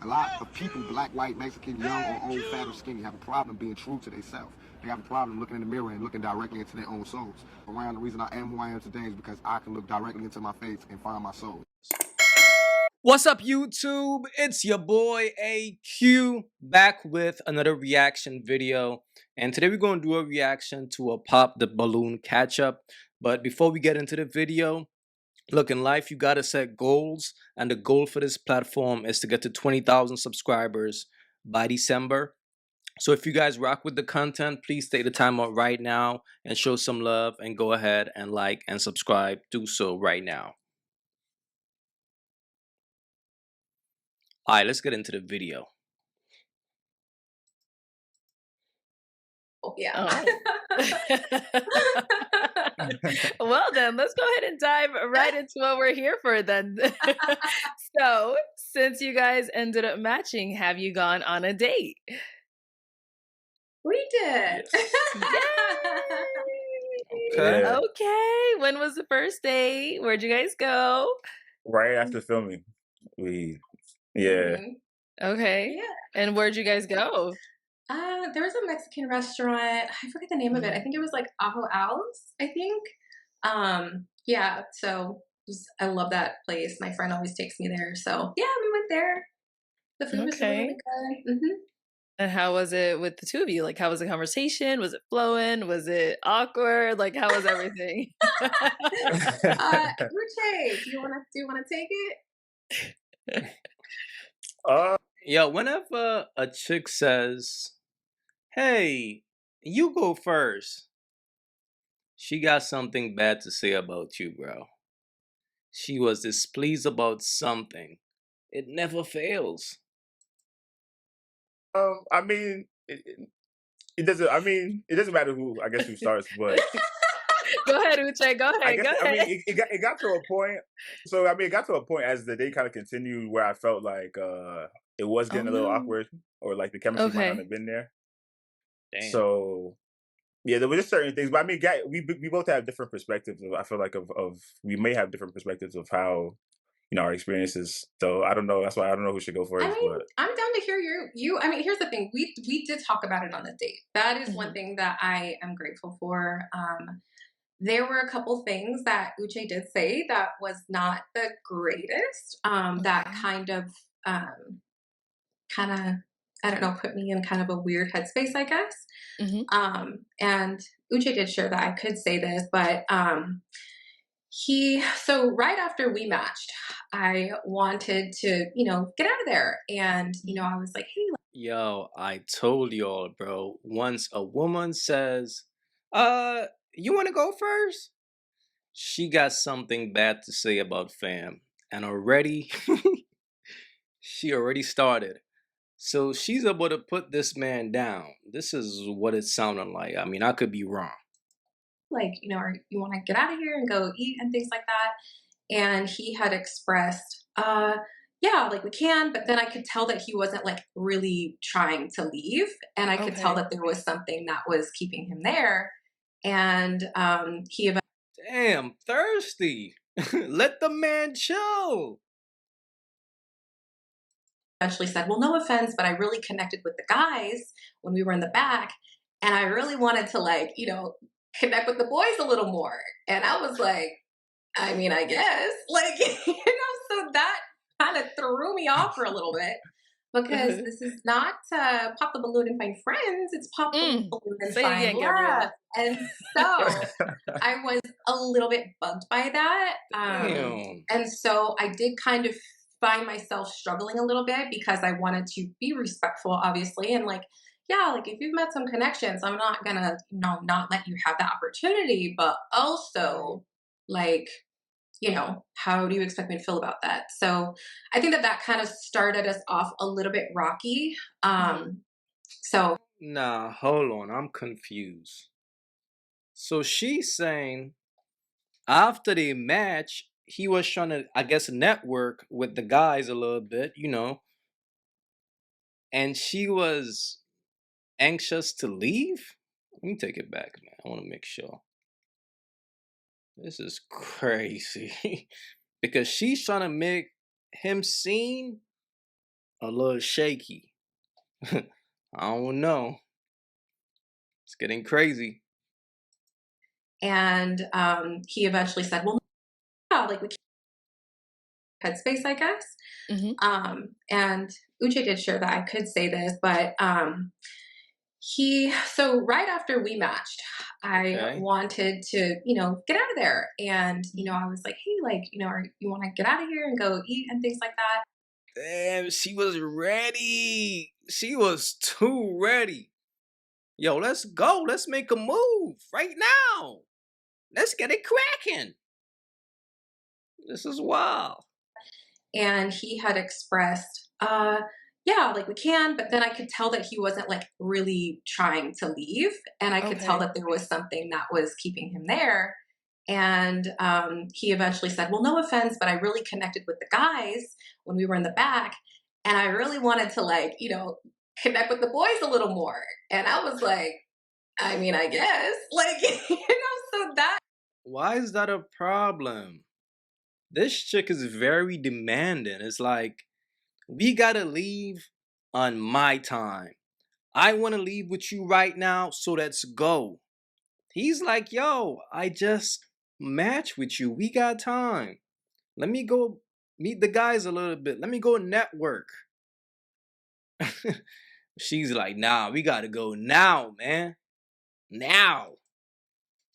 A lot of people, black, white, Mexican, young or old, fat or skinny, have a problem being true to themselves. They have a problem looking in the mirror and looking directly into their own souls. Around the reason I am who I am today is because I can look directly into my face and find my soul. What's up, YouTube? It's your boy AyeQ back with another reaction video. And today we're going to do a reaction to a Pop the Balloon catch up. But before we get into the video, look, in life, you got to set goals. And the goal for this platform is to get to 20,000 subscribers by December. So if you guys rock with the content, please take the time out right now and show some love and go ahead and like and subscribe. Do so right now. All right, let's get into the video. Yeah. Well, then let's go ahead and dive right into what we're here for then. So, since you guys ended up matching, have you gone on a date? We did. Okay. Yeah. Okay. When was the first date? Where'd you guys go? Right after filming, we Mhm. Okay. Yeah. And where'd you guys go? There was a Mexican restaurant. I forget the name of it. I think it was like Ajo Al's, I think. Yeah, so I love that place. My friend always takes me there. So yeah, we went there. The food was really, really good. And how was it with the two of you? Like, how was the conversation? Was it flowing? Was it awkward? Like, how was everything? Uche, do you wanna take it? Yo, whenever a chick says, hey, you go first, she got something bad to say about you, bro. She was displeased about something. It never fails. I mean, it doesn't. I mean, it doesn't matter who. I guess who starts, but Go ahead, Uche. Go I ahead. guess Go ahead. I mean it got to a point. So I mean, it got to a point as the day kind of continued where I felt like it was getting a little awkward, or like the chemistry might not have been there. Damn. So yeah, there were just certain things, but I mean, we both have different perspectives. I feel like of we may have different perspectives of how our experiences. So I don't know. That's why I don't know who should go first. I mean, but I'm down to hear you. I mean, here's the thing. We did talk about it on the date. That is one thing that I am grateful for. There were a couple things that Uche did say that was not the greatest. That kind of, I don't know, put me in kind of a weird headspace, I guess. And Uche did share that I could say this, but so right after we matched, I wanted to, get out of there. And, I was like, hey. Yo, I told y'all, bro, once a woman says, you want to go first? She got something bad to say about fam. And already, she already started. So she's able to put this man down. This is what it sounded like. I mean, I could be wrong. Like, or you want to get out of here and go eat and things like that. And he had expressed, yeah, like we can, but then I could tell that he wasn't like really trying to leave. And I could tell that there was something that was keeping him there. And he damn, thirsty. Let the man chill. Eventually said, well, no offense, but I really connected with the guys when we were in the back. And I really wanted to connect with the boys a little more. And I was like, I mean, I guess, so that kind of threw me off for a little bit, because this is not pop the balloon and find friends. It's pop the balloon and find love. And so I was a little bit bugged by that. And so I did kind of find myself struggling a little bit, because I wanted to be respectful, obviously. And if you've met some connections, I'm not gonna, not let you have that opportunity, but also how do you expect me to feel about that? So I think that kind of started us off a little bit rocky. So nah, hold on, I'm confused. So she's saying after they match, he was trying to, I guess, network with the guys a little bit, and she was anxious to leave. Let me take it back, man. I want to make sure. This is crazy. Because she's trying to make him seem a little shaky. I don't know. It's getting crazy. And he eventually said, well, yeah, like we can't headspace, I guess. And Uche did share that I could say this, but so right after we matched, I wanted to, get out of there. And, I was like, hey, like, you want to get out of here and go eat and things like that. Damn, she was ready. She was too ready. Yo, let's go. Let's make a move right now. Let's get it cracking. This is wild. And he had expressed, yeah, like we can, but then I could tell that he wasn't like really trying to leave. And I could tell that there was something that was keeping him there. And he eventually said, well, no offense, but I really connected with the guys when we were in the back. And I really wanted to like, connect with the boys a little more. And I was like, I mean, I guess, like, so that. Why is that a problem? This chick is very demanding. It's like, we gotta leave on my time. I wanna leave with you right now, so let's go. He's like, yo, I just match with you. We got time. Let me go meet the guys a little bit. Let me go network. She's like, nah, we gotta go now, man. Now.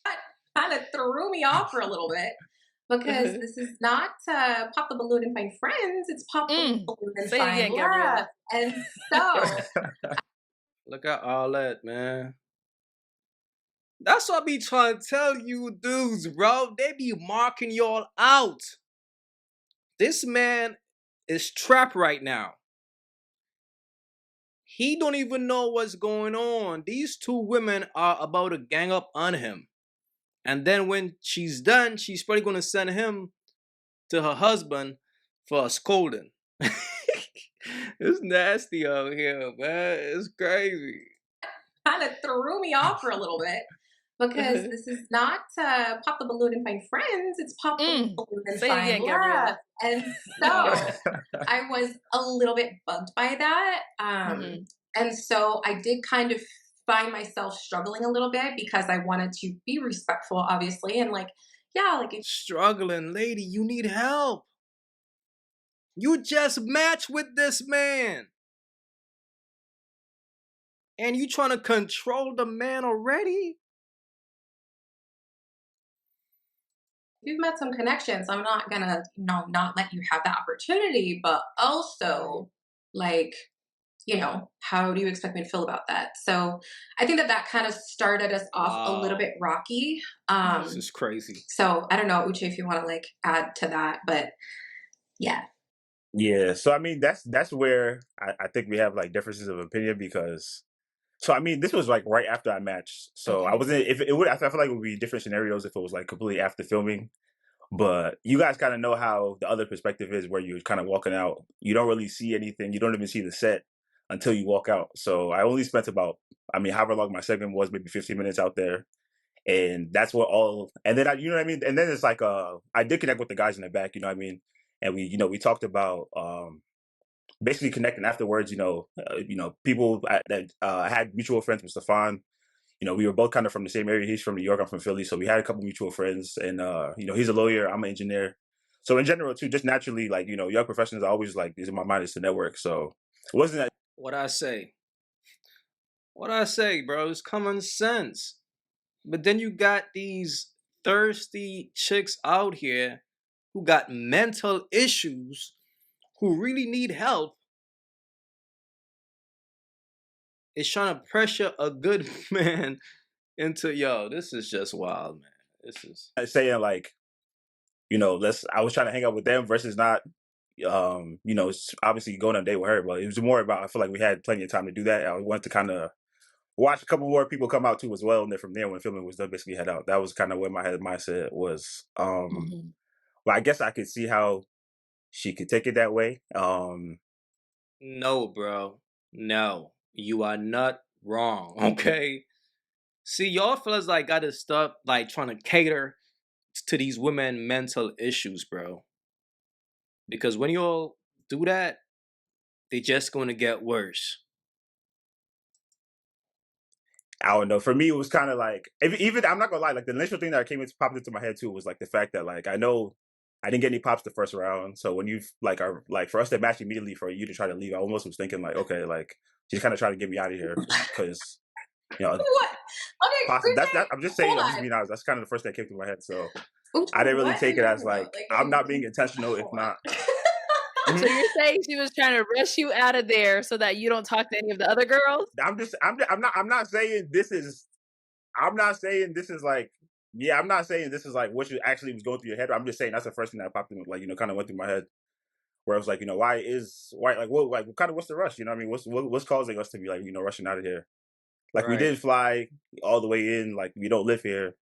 That kind of threw me off for a little bit because this is not pop the balloon and find friends. It's pop the balloon and find love. And so. Look at all that, man. That's what I be trying to tell you dudes, bro. They be marking y'all out. This man is trapped right now. He don't even know what's going on. These two women are about to gang up on him. And then when she's done, she's probably going to send him to her husband for a scolding. It's nasty out here, man. It's crazy. Kind of threw me off for a little bit because this is not pop the balloon and find friends. It's pop the balloon and find love. And so I was a little bit bugged by that. And so I did kind of find myself struggling a little bit because I wanted to be respectful, obviously. And like, yeah, like struggling, lady, you need help. You just matched with this man. And you trying to control the man already? You've met some connections. I'm not gonna, not let you have that opportunity, but also like, how do you expect me to feel about that? So I think that kind of started us off a little bit rocky. This is crazy. So I don't know, Uche, if you want to like add to that, but yeah. Yeah. So I mean, that's where I think we have like differences of opinion because. So I mean, this was like right after I matched. So I wasn't. If it would, I feel like it would be different scenarios if it was like completely after filming. But you guys kind of know how the other perspective is, where you're kind of walking out. You don't really see anything. You don't even see the set until you walk out. So I only spent about, however long my segment was, maybe 15 minutes out there, and that's what all. And then you know what I mean. And then it's like, I did connect with the guys in the back. You know what I mean. And we talked about. Basically connecting afterwards, people that had mutual friends with Stefan. We were both kind of from the same area. He's from New York, I'm from Philly. So we had a couple mutual friends and, he's a lawyer, I'm an engineer. So in general too, just naturally, like, young professionals are always like, these in my mind is to network. So it wasn't that. What I say, bro, it's common sense. But then you got these thirsty chicks out here who got mental issues, who really need help, is trying to pressure a good man into, this is just wild, man. This is saying like, I was trying to hang out with them versus not, obviously going on a date with her, but it was more about, I feel like we had plenty of time to do that. I wanted to kind of watch a couple more people come out too as well. And then from there, when filming was done, basically head out. That was kind of where my mindset was. But I guess I could see how she could take it that way. No, bro. No, you are not wrong. Okay. See, y'all fellas like gotta stop like trying to cater to these women mental issues, bro. Because when y'all do that, they're just going to get worse? I don't know. For me, it was kind of like even I'm not gonna lie. Like the initial thing that popped into my head too was like the fact that like I know I didn't get any pops the first round. So when you like are like for us to match immediately for you to try to leave, I almost was thinking like, okay, like she's kind of trying to get me out of here because you know What? Okay, possibly that's Uche, that. I'm just hold saying. I'm just on. being honest. That's kind of the first thing that came to my head. So Uche, I didn't really what are take you it as talking about? like Like, I'm not being intentional. If hold not, on. So you're saying she was trying to rush you out of there so that you don't talk to any of the other girls? I'm not saying this is. I'm not saying this is like. Yeah, I'm not saying this is like what you actually was going through your head. I'm just saying that's the first thing that popped in, like kind of went through my head. Where I was like, why like what kind of what's the rush? You know what I mean? What's causing us to be like rushing out of here? Like we Right. did fly all the way in. Like we don't live here.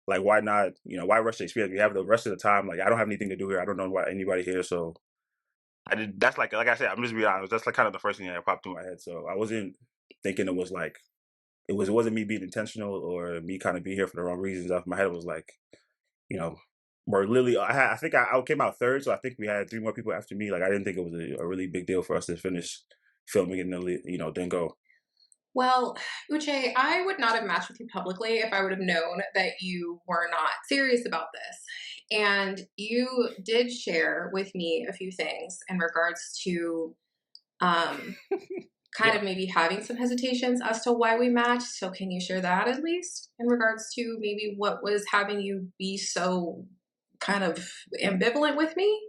Like why not? Why rush the experience? We have the rest of the time. Like I don't have anything to do here. I don't know why anybody here. So I did. That's like I said. I'm just being honest. That's like kind of the first thing that popped through my head. So I wasn't thinking it was like it wasn't me being intentional or me kind of being here for the wrong reasons. Off my head, it was like you know. Where Lily, I think I came out third, so I think we had 3 more people after me. Like I didn't think it was a really big deal for us to finish filming and then then go. Well, Uche, I would not have matched with you publicly if I would have known that you were not serious about this. And you did share with me a few things in regards to kind Yeah. of maybe having some hesitations as to why we matched. So can you share that at least in regards to maybe what was having you be so kind of ambivalent with me?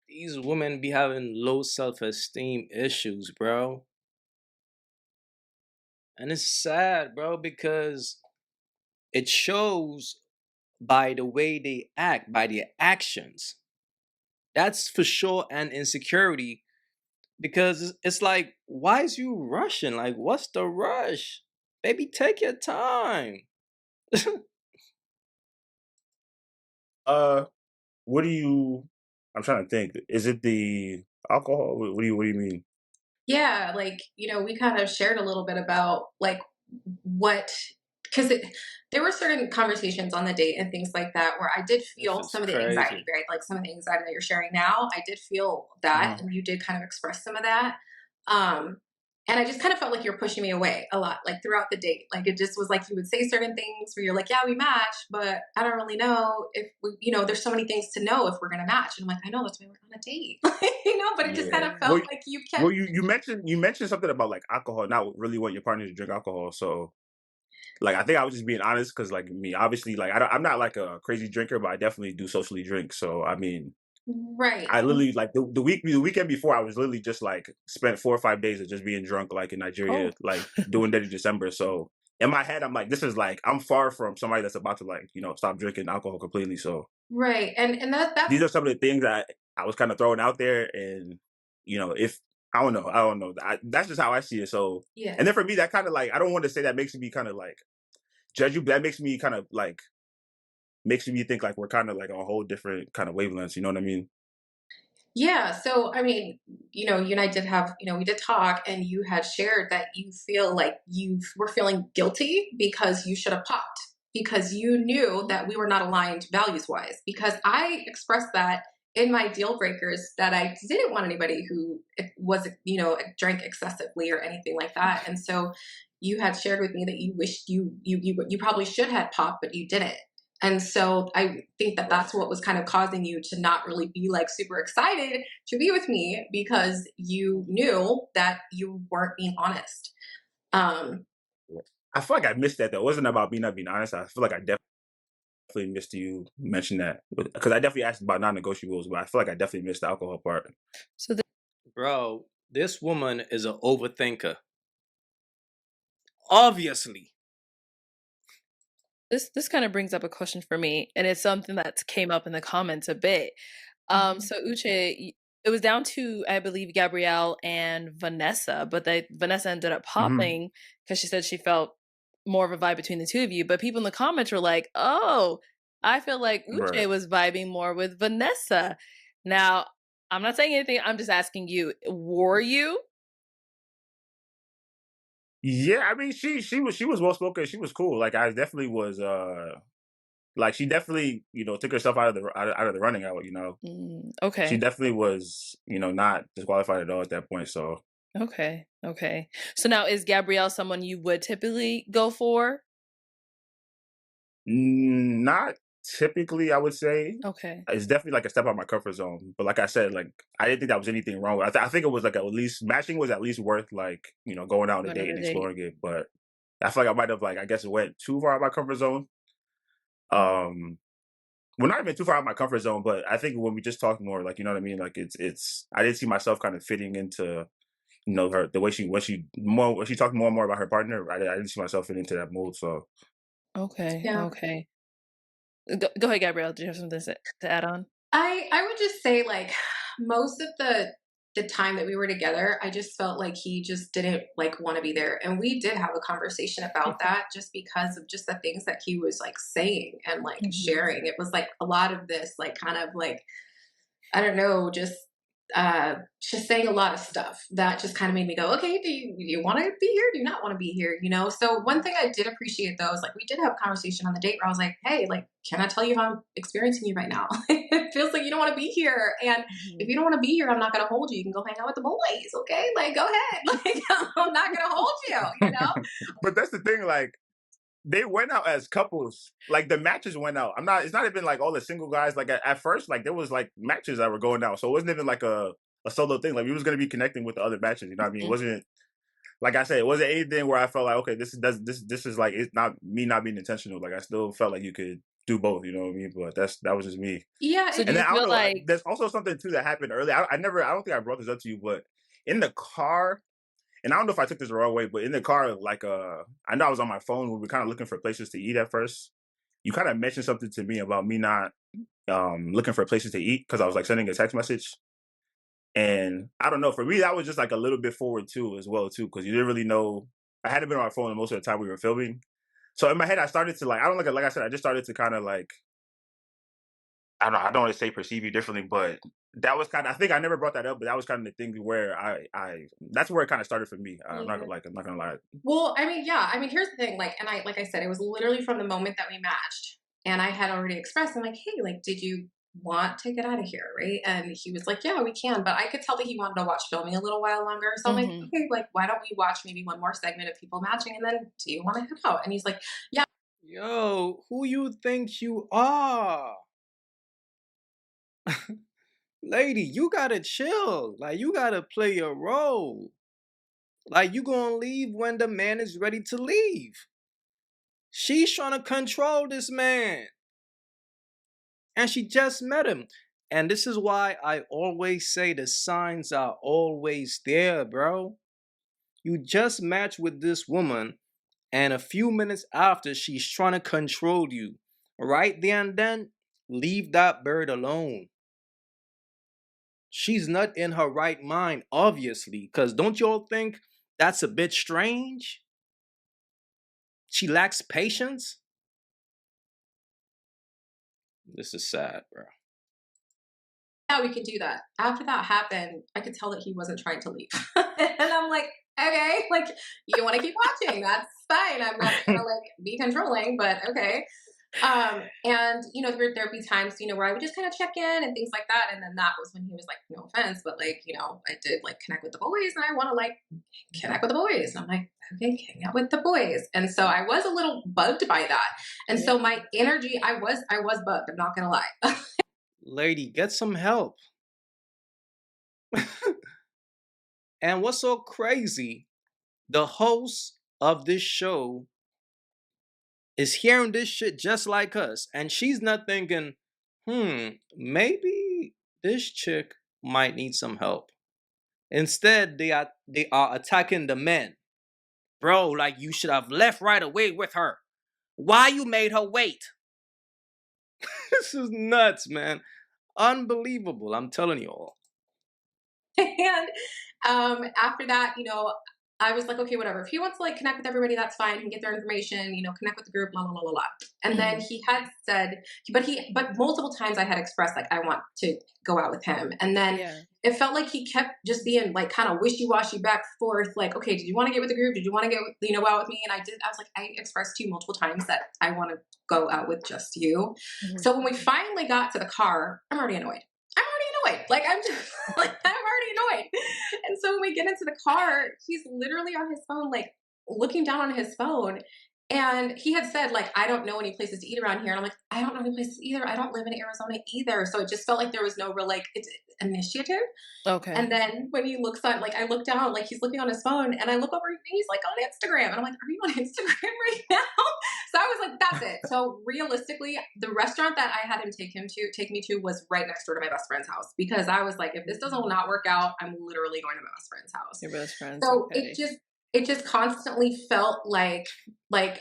These women be having low self-esteem issues, bro. And it's sad, bro, because it shows by the way they act, by their actions. That's for sure an insecurity because it's like, why is you rushing? Like, what's the rush? Baby, take your time. What do you? I'm trying to think. Is it the alcohol? What do you mean? Yeah, like, we kind of shared a little bit about like what, because there were certain conversations on the date and things like that where I did This feel is some of the anxiety, crazy. right? Like some of the anxiety that you're sharing now, I did feel that, Mhm. and you did kind of express some of that. Um, and I just kind of felt like you're pushing me away a lot, like throughout the date. Like it just was like you would say certain things where you're like, yeah, we match, but I don't really know if there's so many things to know if we're going to match. And I'm like, I know, that's why we're on a date, but it just kind Yeah. of felt like you kept. Well, you mentioned something about like alcohol, not really want your partner to drink alcohol. So like I think I was just being honest because like me, obviously, like I'm not like a crazy drinker, but I definitely do socially drink. So I mean, Right. I literally like the weekend before I was literally just like spent 4 or 5 days of just being drunk like in Nigeria, Oh, like doing that in December. So in my head, I'm like, this is like I'm far from somebody that's about to like stop drinking alcohol completely. So Right. And that's these are some of the things that I was kind of throwing out there, and if I don't know, that's just how I see it. So yeah. and then for me, that kind of like I don't want to say that makes me kind of like judge you, but that makes me kind of like makes me think like we're kind of like on a whole different kind of wavelengths. You know what I mean? Yeah. So I mean, you and I did have, we did talk, and you had shared that you feel like you were feeling guilty because you should have popped because you knew that we were not aligned values wise. Because I expressed that in my deal breakers that I didn't want anybody who was, drank excessively or anything like that. And so you had shared with me that you wished you probably should have popped, but you didn't. And so I think that that's what was kind of causing you to not really be like super excited to be with me because you knew that you weren't being honest. Um, I feel like I missed that though. It wasn't about me not being honest. I feel like I definitely missed you mention that because I definitely asked about non-negotiables, but I feel like I definitely missed the alcohol part. So bro, this woman is an overthinker. Obviously. this kind of brings up a question for me, and it's something that's came up in the comments a bit. So Uche, it was down to, I believe, Gabrielle and Vanessa, but Vanessa ended up Mm-hmm. popping because she said she felt more of a vibe between the two of you. But people in the comments were like, "Oh, I feel like Right. Uche was vibing more with Vanessa." Now, I'm not saying anything. I'm just asking you, were you? Yeah, I mean she was well spoken. She was cool. Like I definitely was. Like she definitely, took herself out of the running out. She Okay. definitely was, not disqualified at all at that point. So Okay. Okay. So now is Gabrielle someone you would typically go for? not typically, I would say. Okay. It's definitely like a step out of my comfort zone. But like I said, like I didn't think that was anything wrong. I think it was like at least matching was at least worth like going out on a Going on date a and date. exploring it. But I feel like I might have like I guess went too far out of my comfort zone. Well, not even too far out of my comfort zone, but I think when we just talked more, like you know what I mean, like it's I didn't see myself kind of fitting into her the way when she talked more and more about her partner. I didn't see myself fitting into that mold. So Okay. Yeah. Okay. Go ahead, Gabrielle. Do you have something to add on? I would just say like most of the time that we were together, I just felt like he just didn't like want to be there. And we did have a conversation about that just because of just the things that he was like saying and like Mhm. sharing. It was like a lot of this like kind of like I don't know, just saying a lot of stuff that just kind of made me go, okay, do you want to be here? Do you not want to be here? So one thing I did appreciate though is like we did have a conversation on the date where I was like, hey, like, can I tell you how I'm experiencing you right now? It feels like you don't want to be here, and if Mhm. you don't want to be here, I'm not going to hold you. You can go hang out with the boys, okay? Like, go ahead. Like, I'm not going to hold you. but that's the thing, like they went out as couples. Like the matches went out. It's not even like all the single guys. Like at first, like there was like matches that were going out. So it wasn't even like a solo thing. Like we was gonna be connecting with the other matches. You know what I mean? It wasn't like I said, it wasn't anything where I felt like, okay, this is like it's not me not being intentional. Like I still felt like you could do both, you know what I mean? But that was just me. Yeah, So do And you then I don't feel know, like there's also something too that happened earlier. I don't think I brought this up to you, but in the car, and I don't know if I took this the wrong way, but in the car, like I know I was on my phone. We were kind of looking for places to eat at first. You kind of mentioned something to me about me not looking for places to eat because I was like sending a text message. And I don't know, for me that was just like a little bit forward too, as well too, because you didn't really know. I hadn't been on my phone most of the time we were filming, so in my head I started to like I don't like I said I just started to kind of like I don't know. I don't want to say perceive you differently, but that was kind of. I think I never brought that up, but that was kind of the thing where I that's where it kind of started for me. I'm not yeah. like I'm not gonna lie. Well, I mean, yeah. I mean, here's the thing. Like I said, it was literally from the moment that we matched, and I had already expressed. I'm like, hey, like, did you want to get out of here, right? And he was like, yeah, we can. But I could tell that he wanted to watch filming a little while longer. So I'm like, Mhm. okay, like, why don't we watch maybe one more segment of people matching, and then do you want to head out? And he's like, yeah. Yo, who you think you are? Lady, you gotta chill. Like, you gotta play your role. Like, you gonna leave when the man is ready to leave. She's trying to control this man. And she just met him. And this is why I always say the signs are always there, bro. You just match with this woman, and a few minutes after, she's trying to control you. Right there and then, leave that bird alone. She's not in her right mind, obviously, because don't y'all think that's a bit strange? She lacks patience. This is sad, bro. Yeah, we could do that. After that happened, I could tell that he wasn't trying to leave. And I'm like, okay, like you want to keep watching. That's fine. I'm not gonna like be controlling, but okay. And there'd be times, where I would just kind of check in and things like that. And then that was when he was like, no offense, but like, I did like connect with the boys and I want to like connect with the boys. And I'm like, okay, hang out with the boys. And so I was a little bugged by that. And so my energy, I was bugged. I'm not gonna lie. Lady, get some help. And what's so crazy, the host of this show is hearing this shit just like us. And she's not thinking, maybe this chick might need some help. Instead, they are attacking the men. Bro, like you should have left right away with her. Why you made her wait? This is nuts, man. Unbelievable. I'm telling you all. And after that, I was like, okay, whatever. If he wants to like connect with everybody, that's fine. He can get their information, connect with the group, blah, blah, blah, blah, blah. And then he had said, but multiple times I had expressed like, I want to go out with him. And then Yeah. it felt like he kept just being like kind of wishy-washy back and forth. Like, okay, did you want to get with the group? Did you want to get out with me? And I was like, I expressed to you multiple times that I want to go out with just you. Mhm. So when we finally got to the car, I'm already annoyed. Like, I'm just like, I'm already annoyed. And so when we get into the car, he's literally on his phone, like looking down on his phone. And he had said, like, I don't know any places to eat around here. And I'm like, I don't know any places either. I don't live in Arizona either. So it just felt like there was no real, like, it's initiative. Okay. And then when he looks on, like, I look down, like, he's looking on his phone, and I look over, and he's, like, on Instagram. And I'm like, are you on Instagram right now? So I was like, that's it. So realistically, the restaurant that I had him take me to was right next door to my best friend's house. Because I was like, if this doesn't not work out, I'm literally going to my best friend's house. Your best friends. So Okay. it just constantly felt like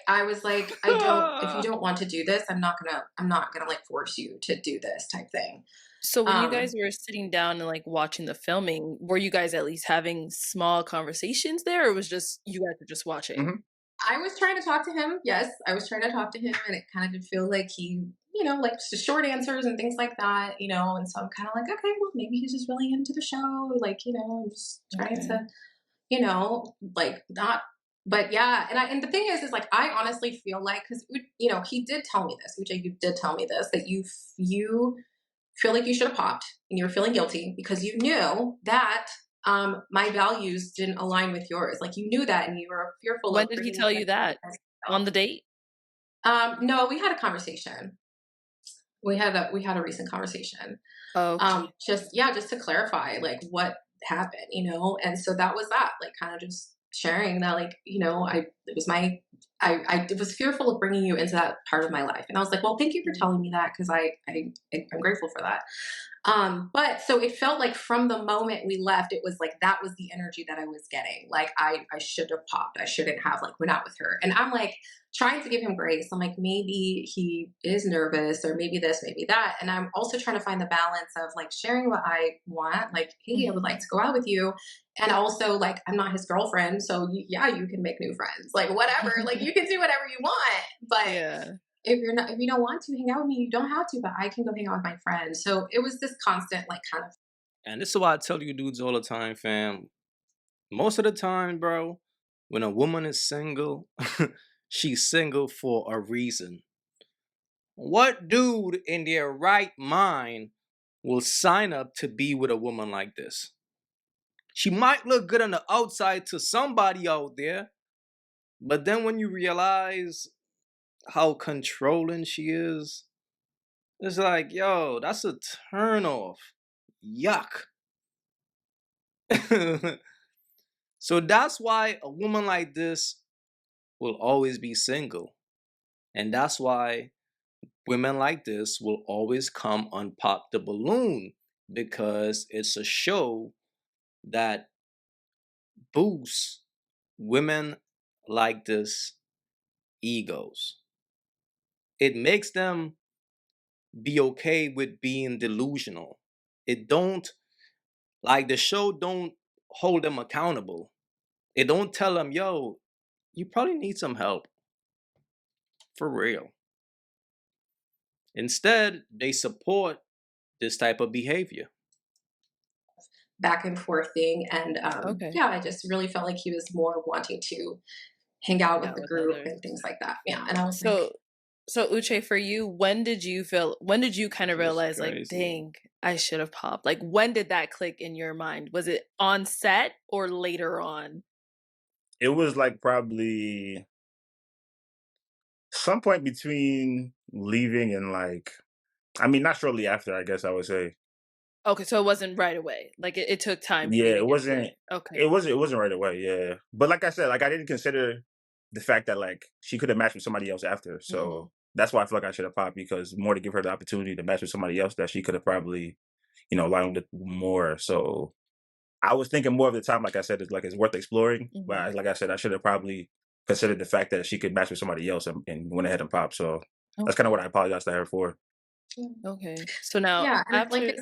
I was like, if you don't want to do this, I'm not gonna like force you to do this type thing. So when you guys were sitting down and like watching the filming, were you guys at least having small conversations there, or was just you guys were just watching? Mhm. I was trying to talk to him. Yes, I was trying to talk to him, and it kind of did feel like he, like just short answers and things like that, and so I'm kind of like, okay, well, maybe he's just really into the show, like, I'm just trying Okay. to, like not, but yeah. And the thing is like, I honestly feel like, cause he did tell me this, Uche, you did tell me this, that you feel like you should have popped and you were feeling guilty because you knew that my values didn't align with yours. Like you knew that and you were fearful. When did he tell you that? On the date? No, we had a conversation. We had a recent conversation. Oh, okay. Just to clarify like what happened, and so that was that, like kind of just sharing that, like, I was fearful of bringing you into that part of my life. And I was like, well, thank you for telling me that. Cause I'm grateful for that. But so it felt like from the moment we left, it was like, that was the energy that I was getting. Like I should have popped. I shouldn't have like went out with her. And I'm like trying to give him grace. I'm like, maybe he is nervous or maybe this, maybe that. And I'm also trying to find the balance of like sharing what I want. Like, hey, I would like to go out with you. And also like, I'm not his girlfriend. So you can make new friends, like whatever, like you can do whatever you want, but Yeah. if you don't want to hang out with me, you don't have to, but I can go hang out with my friends. So it was this constant, like kind of. And this is why I tell you dudes all the time, fam. Most of the time, bro, when a woman is single, she's single for a reason. What dude in their right mind will sign up to be with a woman like this? She might look good on the outside to somebody out there, but then when you realize how controlling she is, it's like, yo, that's a turnoff. Yuck. So that's why a woman like this will always be single. And that's why women like this will always come on Pop the Balloon, because it's a show that boosts women like this egos. It makes them be okay with being delusional. It don't, like, the show don't hold them accountable. It don't tell them, yo, you probably need some help. For real. Instead, they support this type of behavior. Back and forth thing. And Okay. yeah, I just really felt like he was more wanting to hang out with Yeah, the with group others. and things like that. Yeah. And I was like, So Uche, for you, when did you kind of That's realize like, crazy. dang, I should have popped? Like, when did that click in your mind? Was it on set or later on? It was like probably some point between leaving and like, I mean, not shortly after, I guess I would say. Okay, so it wasn't right away. Like it took time for you Yeah, to it get to wasn't. it. Okay. It wasn't right away. Yeah, but like I said, like I didn't consider the fact that like she could have matched with somebody else after. So that's why I feel like I should have popped, because more to give her the opportunity to match with somebody else that she could have probably, lined with more. So I was thinking more of the time, like I said, it's worth exploring. But like I said, I should have probably considered the fact that she could match with somebody else and went ahead and popped. So that's kind of what I apologize to her for. Okay. So now yeah. And after like,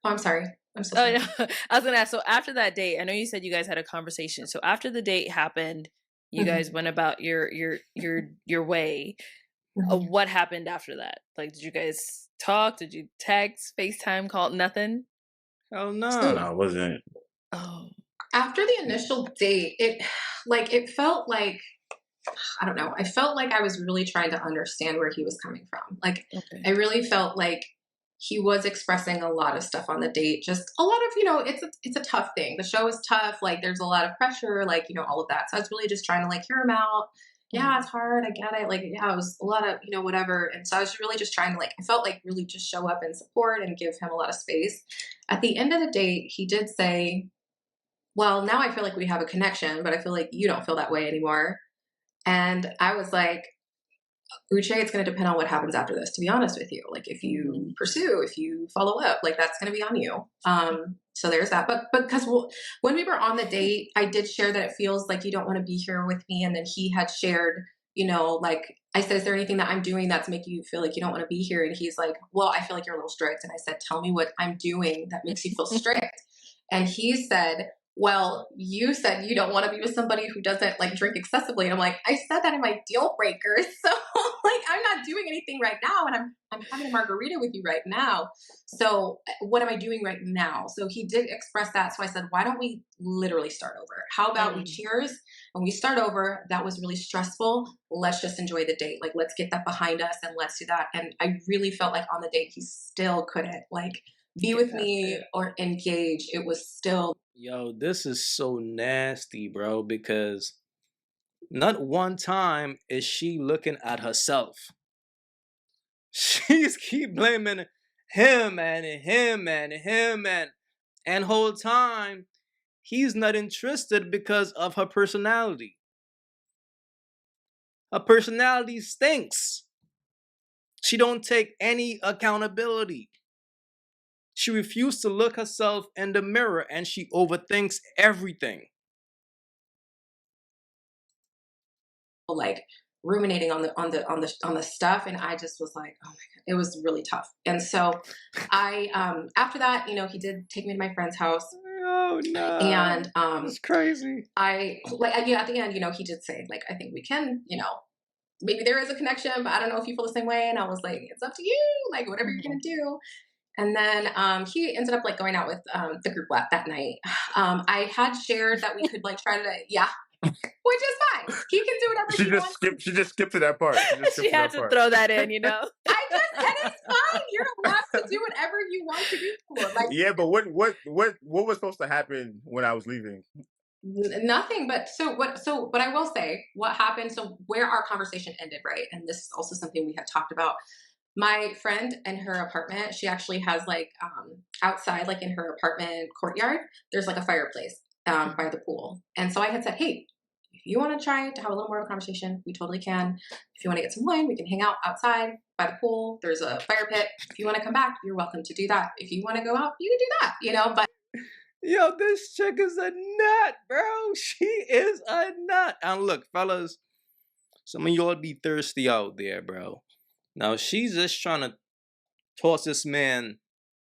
I'm sorry. I'm so Oh sorry. yeah, I was gonna ask. So after that date, I know you said you guys had a conversation. So after the date happened, you guys went about your way. Mhm. What happened after that? Like, did you guys talk? Did you text, FaceTime, call? Nothing. Hell So no. No, it wasn't. Oh, after the initial date, it felt like, I don't know. I felt like I was really trying to understand where he was coming from. Like, okay. I really felt like he was expressing a lot of stuff on the date. Just a lot of, it's a tough thing. The show is tough. Like, there's a lot of pressure, like, all of that. So I was really just trying to like hear him out. Yeah, it's hard. I get it. Like, yeah, it was a lot of, whatever. And so I was really just trying to like, I felt like really just show up and support and give him a lot of space. At the end of the date, he did say, well, now I feel like we have a connection, but I feel like you don't feel that way anymore. And I was like, Uche, it's going to depend on what happens after this, to be honest with you. Like, if you pursue, if you follow up, like, that's going to be on you. So there's that. But because when we were on the date, I did share that it feels like you don't want to be here with me. And then he had shared, like, I said, is there anything that I'm doing that's making you feel like you don't want to be here? And he's like, well, I feel like you're a little strict. And I said, tell me what I'm doing that makes you feel strict. And he said, well, you said you don't want to be with somebody who doesn't like drink excessively. And I'm like, I said that in my deal breakers. So like, I'm not doing anything right now. And I'm having a margarita with you right now. So what am I doing right now? So he did express that. So I said, why don't we literally start over? How about we cheers and we start over? That was really stressful. Let's just enjoy the date. Like, let's get that behind us and let's do that. And I really felt like on the date, he still couldn't like be with me or engage. It was still. Yo, this is so nasty, bro, because not one time is she looking at herself. She's keep blaming him and him and him and whole time he's not interested because of her personality. Her personality stinks. She don't take any accountability. She refused to look herself in the mirror and she overthinks everything. Like ruminating on the stuff, and I just was like, oh my god, it was really tough. And so I after that, he did take me to my friend's house. Oh no. And it's crazy. I like at the end, he did say like, I think we can, maybe there is a connection, but I don't know if you feel the same way. And I was like, it's up to you, like whatever you're gonna do. And then he ended up like going out with the group that night. I had shared that we could like try to, yeah, which is fine. He can do whatever he wants. She just skipped to that part. She had to throw that in, and it's fine. You're allowed to do whatever you want to do. Like, yeah, but what was supposed to happen when I was leaving? Nothing. But but I will say what happened. So where our conversation ended, right? And this is also something we had talked about. My friend in her apartment, she actually has like outside, like in her apartment courtyard, there's like a fireplace by the pool. And so I had said, hey, if you want to try to have a little more of a conversation, we totally can. If you want to get some wine, we can hang out outside by the pool. There's a fire pit. If you want to come back, you're welcome to do that. If you want to go out, you can do that, but. Yo, this chick is a nut, bro. She is a nut. And look, fellas, some of y'all be thirsty out there, bro. Now, she's just trying to toss this man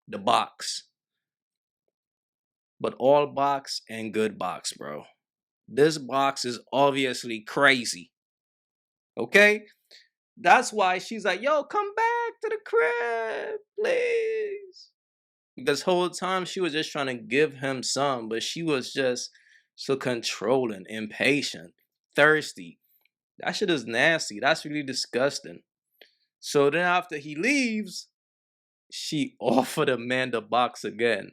the box. But all box and good box, bro. This box is obviously crazy. Okay? That's why she's like, yo, come back to the crib, please. Because whole time she was just trying to give him some, but she was just so controlling, impatient, thirsty. That shit is nasty. That's really disgusting. So then after he leaves, she offered a man the box again,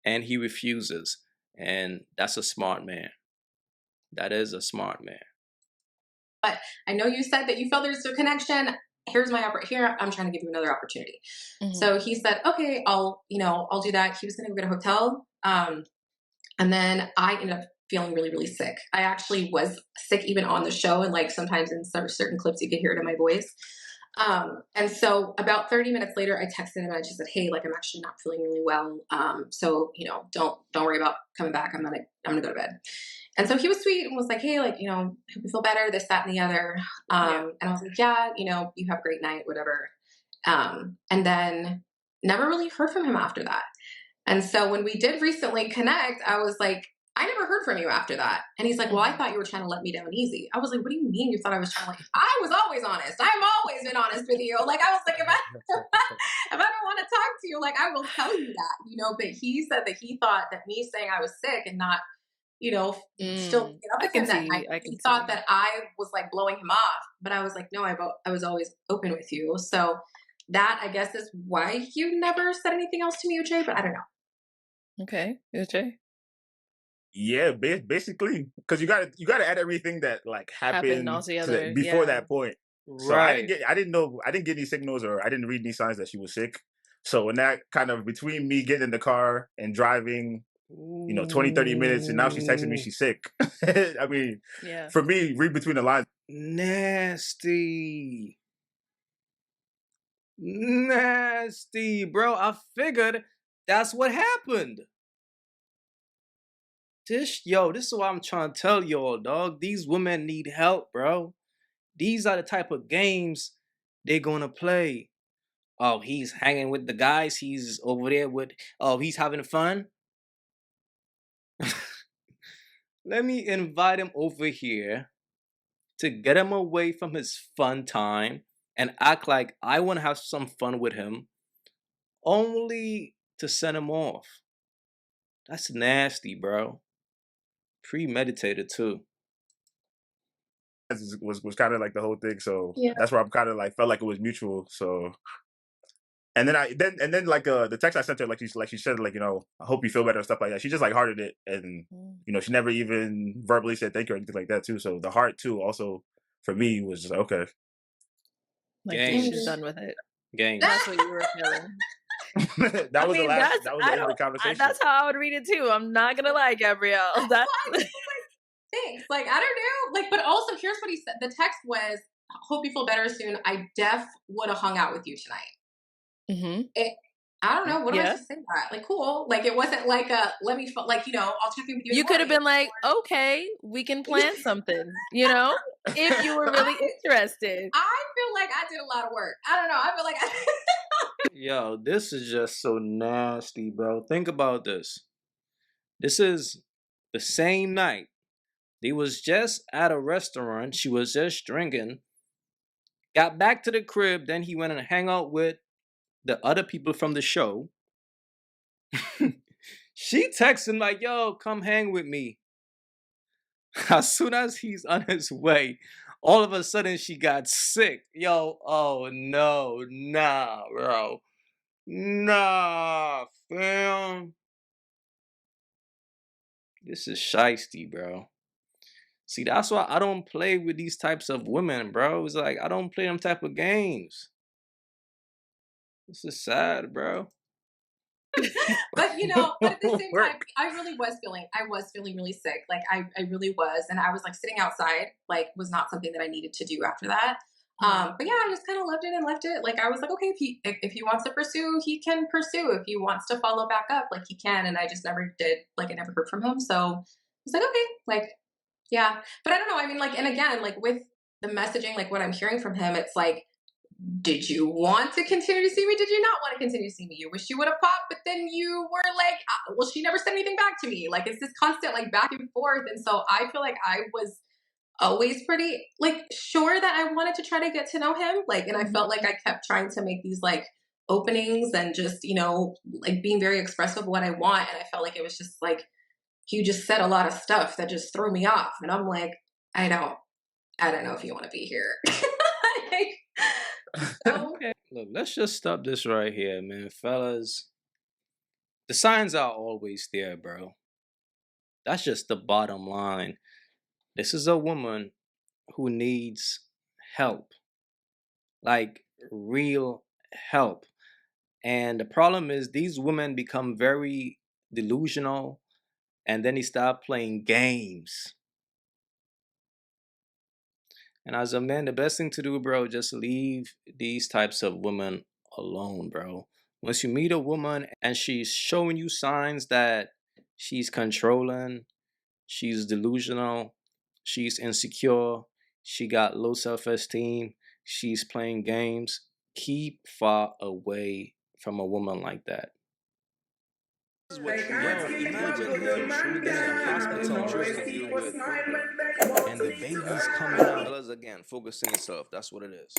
and he refuses. And that's a smart man. That is a smart man. But I know you said that you felt there's a connection. Here's here. I'm trying to give you another opportunity. Mm-hmm. So he said, okay, I'll do that. He was going to go get a hotel. And then I ended up feeling really, really sick. I actually was sick even on the show. And like sometimes in certain clips, you could hear it in my voice. And so about 30 minutes later, I texted him and I just said, hey, like, I'm actually not feeling really well. So, don't worry about coming back. I'm gonna go to bed. And so he was sweet and was like, hey, like, hope you feel better, this, that, and the other. And I was like, yeah, you have a great night, whatever. And then never really heard from him after that. And so when we did recently connect, I was like, I never heard from you after that. And he's like, well, I thought you were trying to let me down easy. I was like, what do you mean you thought I was trying to I was always honest. I've always been honest with you. Like, I was like, if I if I don't want to talk to you, like, I will tell you that, you know, but he said that he thought that me saying I was sick and not, you know, still picking up I with can him that see. night, I can he thought see. that I was like blowing him off, but I was like, no, I was always open with you. So that, I guess, is why you never said anything else to me, Uche, but I don't know. Okay, Uche. Yeah, basically, because you gotta add everything that like Happened happened altogether. before Yeah. that point. So Right. I didn't get any signals, or I didn't read any signs that she was sick. So when that kind of, between me getting in the car and driving, 20-30 minutes, and now she's texting me Ooh, she's sick. I mean, Yeah. for me, read between the lines. nasty. Nasty, bro. I figured that's what happened. This is what I'm trying to tell y'all, dog. These women need help, bro. These are the type of games they're gonna play. Oh, he's hanging with the guys. He's over there with, oh, he's having fun. Let me invite him over here to get him away from his fun time and act like I want to have some fun with him, only to send him off. That's nasty, bro. Premeditated too. Was kind of like the whole thing. So Yeah. that's where I'm kind of like felt like it was mutual. So, and then like the text I sent her, like she said, like, I hope you feel better and stuff like that. She just like hearted it, and she never even verbally said thank you or anything like that too. So the heart too also for me was just like, okay. Like, dude, she's Games. done with it. Games. That's what you were feeling. That was the end of the I conversation. that's how I would read it too. I'm not gonna lie, Gabrielle. That's Thanks. Like, I don't know. Like, but also, here's what he said. The text was, hope you feel better soon. I would have hung out with you tonight. I don't know. What am I Yeah. supposed to say to that? Like, cool. Like, it wasn't like let me, like, I'll check in with you. in You the could have morning. been like, okay, we can plan something, if you were really interested. I feel like I did a lot of work. I don't know. I feel like Yo, this is just so nasty, bro. Think about this. This is the same night. They was just at a restaurant. She was just drinking. Got back to the crib. Then he went and hang out with the other people from the show. She texted him like, yo, come hang with me. As soon as he's on his way, all of a sudden she got sick. Yo, oh no, nah, bro. Nah, fam. This is shiesty, bro. See, that's why I don't play with these types of women, bro. It's like I don't play them type of games. This is sad, bro. but but at the same time, I was feeling really sick. Like, I really was. And I was like sitting outside, like, was not something that I needed to do after that. But yeah, I just kind of loved it and left it. Like, I was like, okay, if he wants to pursue, he can pursue. If he wants to follow back up, like, he can. And I just never did. Like, I never heard from him. So I was like, okay, like, yeah. But I don't know. I mean, like, and again, like, with the messaging, like, what I'm hearing from him, it's like, did you want to continue to see me? Did you not want to continue to see me? You wish you would have popped, but then you were like, well, she never said anything back to me. Like, it's this constant, like, back and forth. And so I feel like I was always pretty, like, sure that I wanted to try to get to know him. Like, and I felt like I kept trying to make these, like, openings and just, like, being very expressive of what I want. And I felt like it was just, like, he just said a lot of stuff that just threw me off. And I'm like, I don't know if you want to be here. Okay. Look, let's just stop this right here, man. Fellas, the signs are always there, bro. That's just the bottom line. This is a woman who needs help. Like, real help. And the problem is these women become very delusional and then they start playing games. And as a man, the best thing to do, bro, just leave these types of women alone, bro. Once you meet a woman and she's showing you signs that she's controlling, she's delusional, she's insecure, she got low self-esteem, she's playing games, keep far away from a woman like that. is what, yo, imagine him being in a hospital trying to deal with, and the baby's coming out. Fellas, again, focus on yourself. That's what it is.